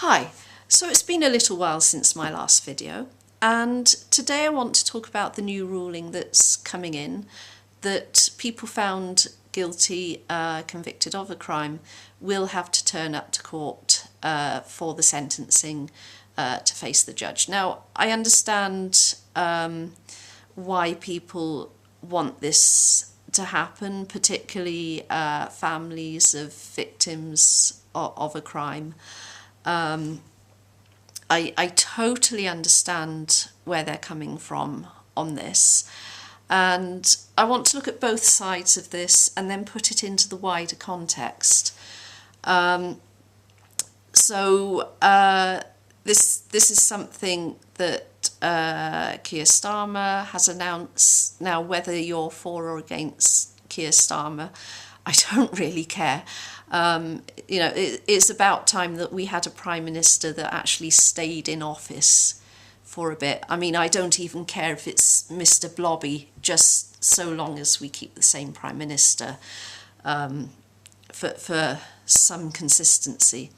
Hi, so it's been a little while since my last video, and today I want to talk about the new ruling that's coming in that people found guilty, convicted of a crime, will have to turn up to court for the sentencing to face the judge. Now, I understand why people want this to happen, particularly families of victims of a crime. I totally understand where they're coming from on this, and I want to look at both sides of this and then put it into the wider context. This is something that Keir Starmer has announced. Now, whether you're for or against Keir Starmer, I don't really care. It's about time that we had a Prime Minister that actually stayed in office for a bit. I mean, I don't even care if it's Mr. Blobby, just so long as we keep the same Prime Minister for some consistency.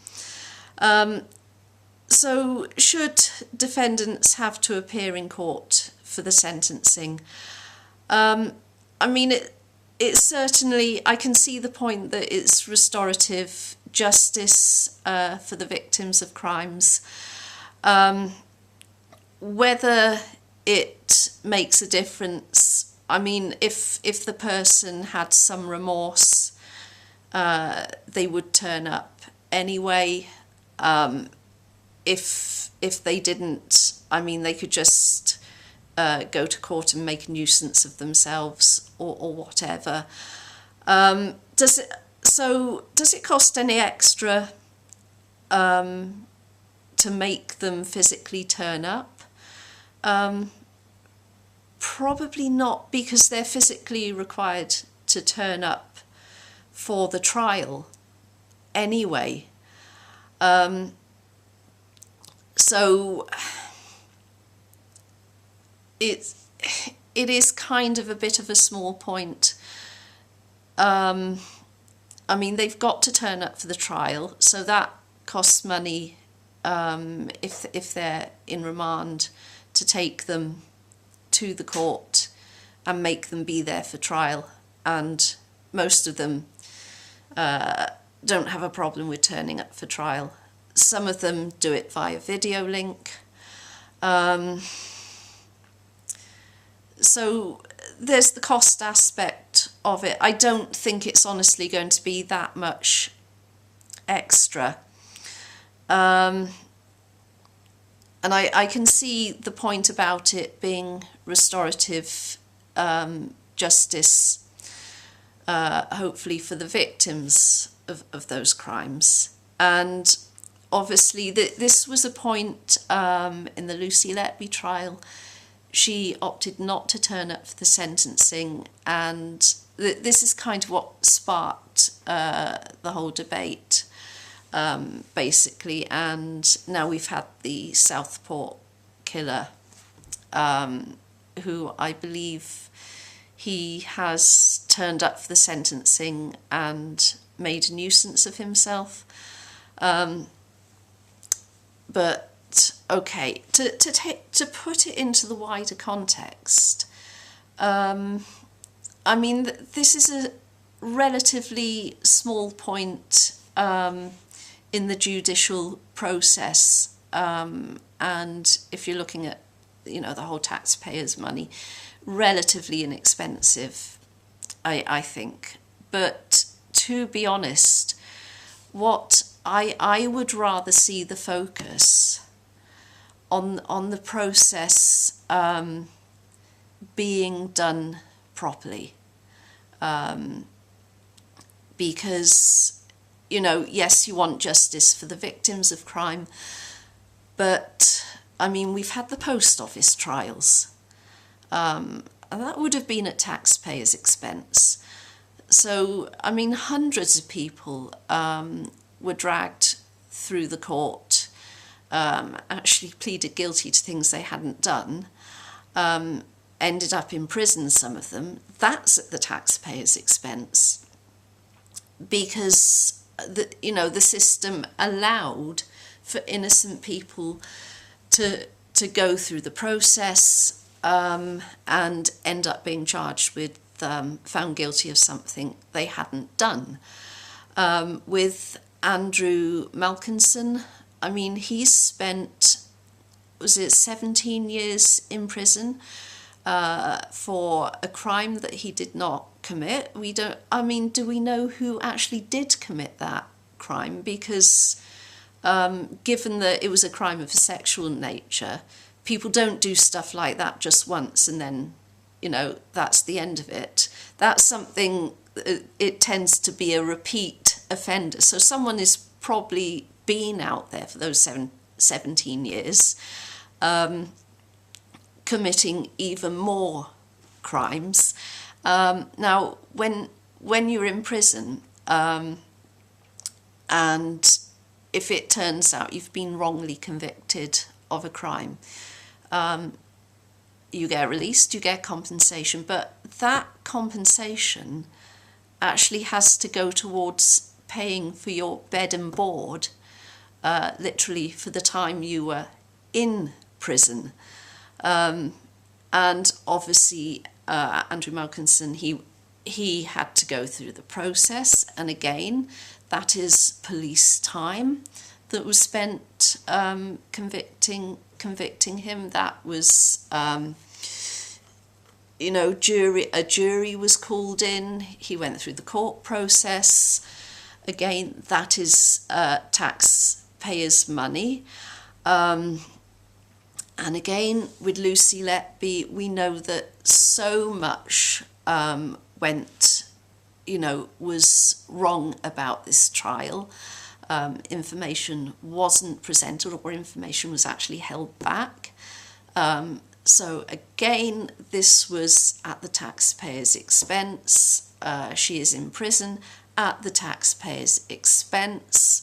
So should defendants have to appear in court for the sentencing? It's certainly, I can see the point that it's restorative justice for the victims of crimes. Whether it makes a difference, I mean, if the person had some remorse, they would turn up anyway. If they didn't, I mean, they could just go to court and make a nuisance of themselves or whatever. Does it cost any extra to make them physically turn up? Probably not, because they're physically required to turn up for the trial anyway. So it is kind of a bit of a small point. I mean, they've got to turn up for the trial, so that costs money if they're in remand, to take them to the court and make them be there for trial. And most of them don't have a problem with turning up for trial. Some of them do it via video link. So there's the cost aspect of it. I don't think it's honestly going to be that much extra. And I can see the point about it being restorative justice, hopefully for the victims of those crimes. And obviously this was a point in the Lucy Letby trial. She opted not to turn up for the sentencing, and this is kind of what sparked the whole debate, basically. And now we've had the Southport killer, who I believe he has turned up for the sentencing and made a nuisance of himself. But okay, to put it into the wider context, I mean, this is a relatively small point in the judicial process, and if you're looking at, the whole taxpayers' money, relatively inexpensive, I think. But to be honest, what I would rather see the focus on the process being done properly, because yes, you want justice for the victims of crime, but I mean, we've had the post office trials, and that would have been at taxpayers' expense. So I mean, hundreds of people were dragged through the court, actually pleaded guilty to things they hadn't done, ended up in prison, some of them. That's at the taxpayers' expense, because the system allowed for innocent people to go through the process and end up being charged with found guilty of something they hadn't done. With Andrew Malkinson, I mean, he's spent, was it 17 years in prison for a crime that he did not commit. We don't, I mean, do we know who actually did commit that crime? Because given that it was a crime of a sexual nature, people don't do stuff like that just once and then, you know, that's the end of it. That's something, it tends to be a repeat offender. So someone has probably been out there for those 17 years, committing even more crimes. Now, when you're in prison, and if it turns out you've been wrongly convicted of a crime, you get released, you get compensation, but that compensation actually has to go towards paying for your bed and board, literally for the time you were in prison. And obviously Andrew Malkinson, he had to go through the process, and again, that is police time that was spent convicting him. That was, you know, a jury was called in. He went through the court process. Again, that is taxpayers' money. And again, with Lucy Letby, we know that so much was wrong about this trial. Information wasn't presented, or information was actually held back. So again, this was at the taxpayer's expense. She is in prison at the taxpayer's expense.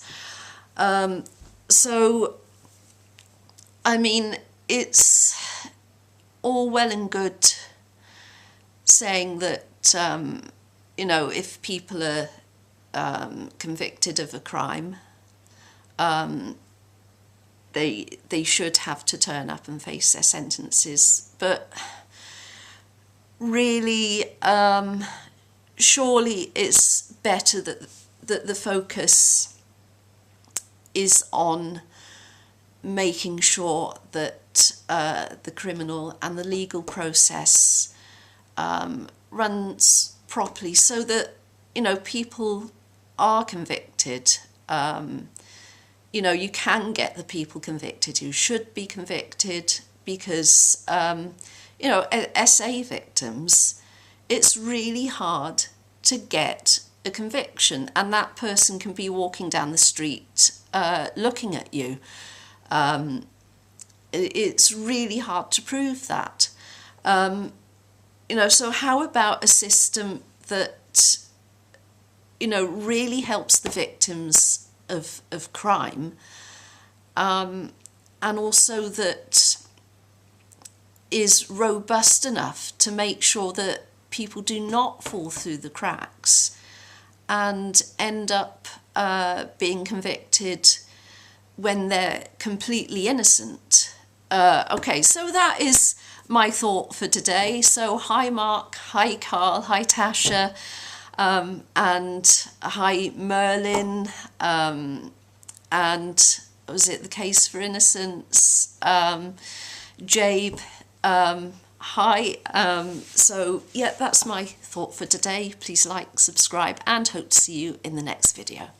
So, I mean, it's all well and good saying that, you know, if people are convicted of a crime, they should have to turn up and face their sentences. But really, surely it's better that the focus is on making sure that the criminal and the legal process runs properly, so that, you know, people are convicted. You know, you can get the people convicted who should be convicted, because, you know, SA victims, it's really hard to get a conviction, and that person can be walking down the street looking at you. It's really hard to prove that. You know, so how about a system that, you know, really helps the victims of crime, and also that is robust enough to make sure that people do not fall through the cracks and end up being convicted when they're completely innocent. Okay, so that is my thought for today. So hi Mark, hi Carl, hi Tasha, and hi Merlin, and was it the Case for Innocence, Jabe, hi. So yeah, that's my thought for today. Please like, subscribe, and hope to see you in the next video.